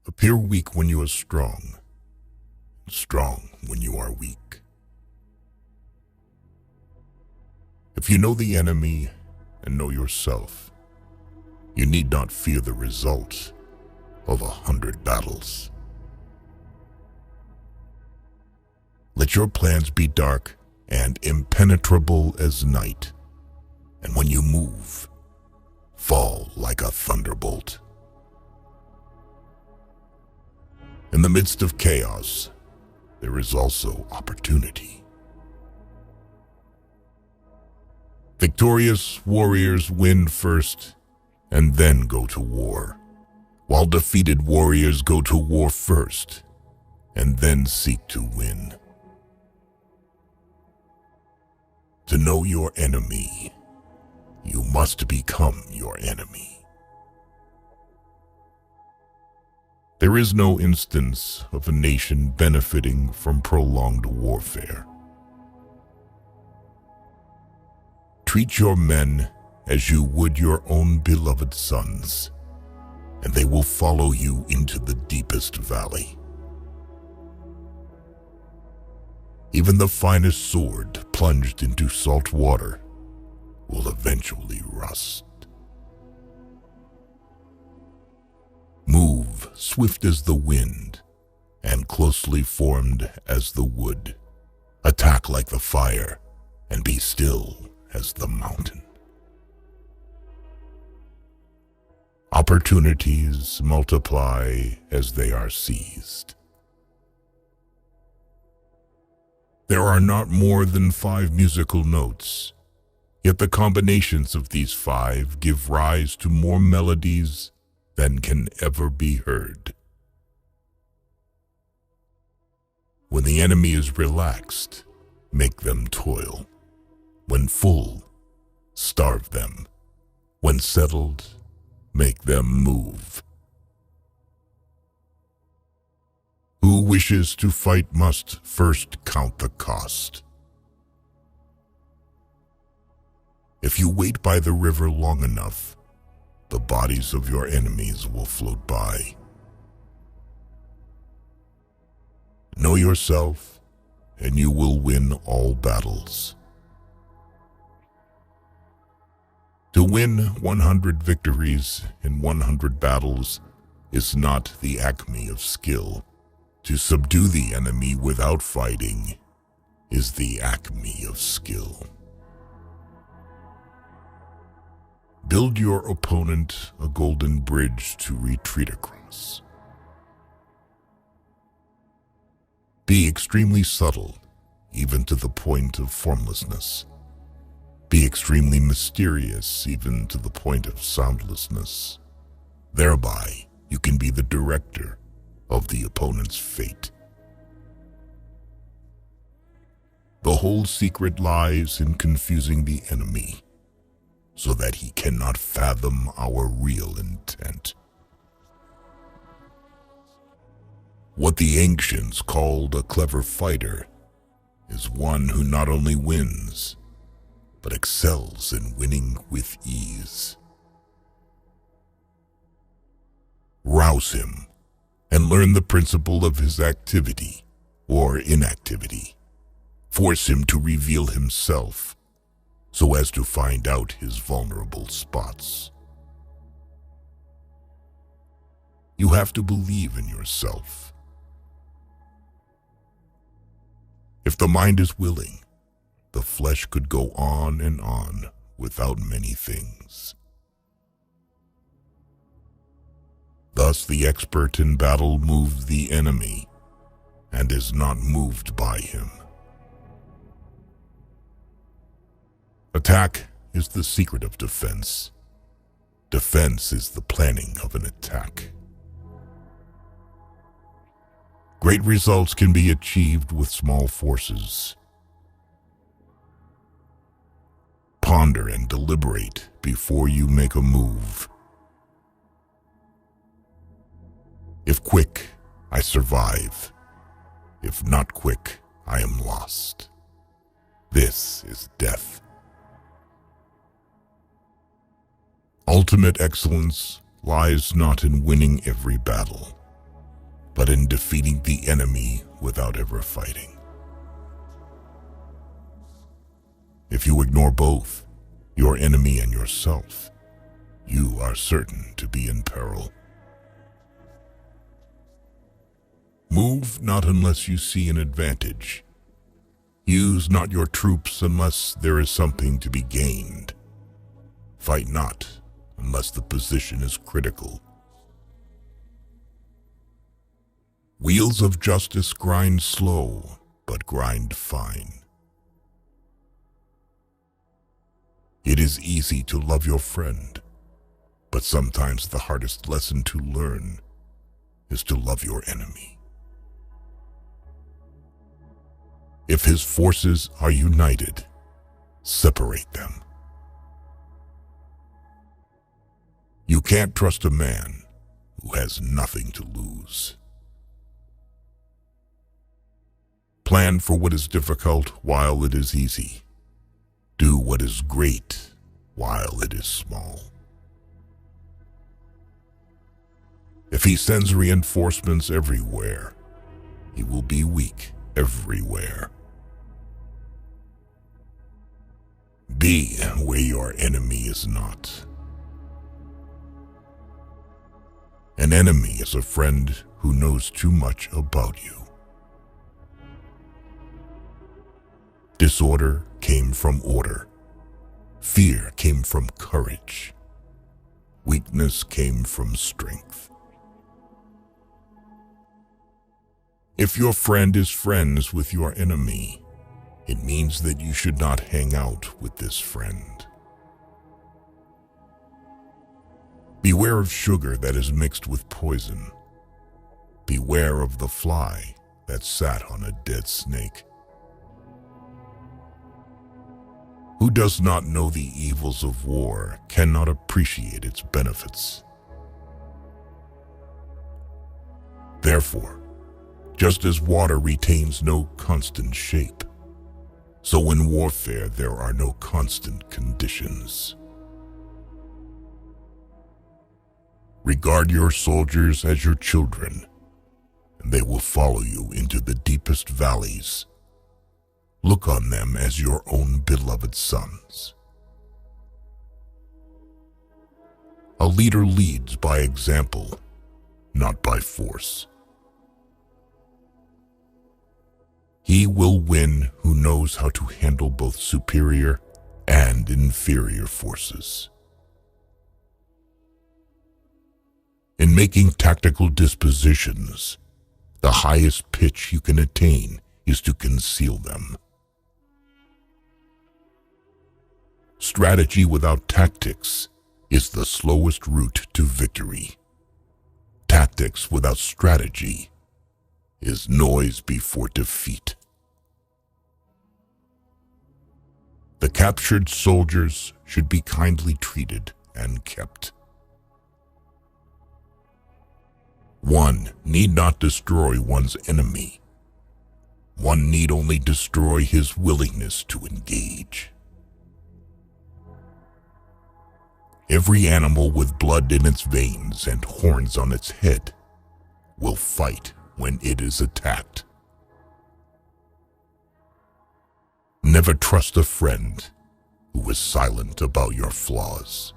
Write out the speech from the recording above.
Appear weak when you are strong, and strong when you are weak. If you know the enemy and know yourself, you need not fear the result of 100 battles. Let your plans be dark and impenetrable as night, and when you move, fall like a thunderbolt. In the midst of chaos, there is also opportunity. Victorious warriors win first and then go to war, while defeated warriors go to war first and then seek to win. To know your enemy, you must become your enemy. There is no instance of a nation benefiting from prolonged warfare. Treat your men as you would your own beloved sons, and they will follow you into the deepest valley. Even the finest sword plunged into salt water will eventually rust. Move swift as the wind and closely formed as the wood. Attack like the fire and be still as the mountain. Opportunities multiply as they are seized. There are not more than 5 musical notes, yet the combinations of these 5 give rise to more melodies than can ever be heard. When the enemy is relaxed, make them toil. When full, starve them. When settled, make them move. Who wishes to fight must first count the cost. If you wait by the river long enough, the bodies of your enemies will float by. Know yourself, and you will win all battles. To win 100 victories in 100 battles is not the acme of skill. To subdue the enemy without fighting is the acme of skill. Build your opponent a golden bridge to retreat across. Be extremely subtle, even to the point of formlessness. Be extremely mysterious, even to the point of soundlessness. Thereby, you can be the director of the opponent's fate. The whole secret lies in confusing the enemy, so that he cannot fathom our real intent. What the ancients called a clever fighter is one who not only wins, but excels in winning with ease. Rouse him and learn the principle of his activity or inactivity. Force him to reveal himself so as to find out his vulnerable spots. You have to believe in yourself. If the mind is willing, the flesh could go on and on without many things. Thus the expert in battle moves the enemy and is not moved by him. Attack is the secret of defense. Defense is the planning of an attack. Great results can be achieved with small forces. Ponder and deliberate before you make a move. If quick, I survive. If not quick, I am lost. This is death. Ultimate excellence lies not in winning every battle, but in defeating the enemy without ever fighting. If you ignore both, your enemy and yourself, you are certain to be in peril. Move not unless you see an advantage. Use not your troops unless there is something to be gained. Fight not unless the position is critical. Wheels of justice grind slow, but grind fine. It is easy to love your friend, but sometimes the hardest lesson to learn is to love your enemy. If his forces are united, separate them. You can't trust a man who has nothing to lose. Plan for what is difficult while it is easy. Do what is great while it is small. If he sends reinforcements everywhere, he will be weak everywhere. Be where your enemy is not. An enemy is a friend who knows too much about you. Disorder came from order. Fear came from courage. Weakness came from strength. If your friend is friends with your enemy, it means that you should not hang out with this friend. Beware of sugar that is mixed with poison. Beware of the fly that sat on a dead snake. Who does not know the evils of war cannot appreciate its benefits. Therefore, just as water retains no constant shape, so in warfare there are no constant conditions. Regard your soldiers as your children, and they will follow you into the deepest valleys. Look on them as your own beloved sons. A leader leads by example, not by force. He will win who knows how to handle both superior and inferior forces. In making tactical dispositions, the highest pitch you can attain is to conceal them. Strategy without tactics is the slowest route to victory. Tactics without strategy is noise before defeat. The captured soldiers should be kindly treated and kept. One need not destroy one's enemy. One need only destroy his willingness to engage. Every animal with blood in its veins and horns on its head will fight when it is attacked. Never trust a friend who is silent about your flaws.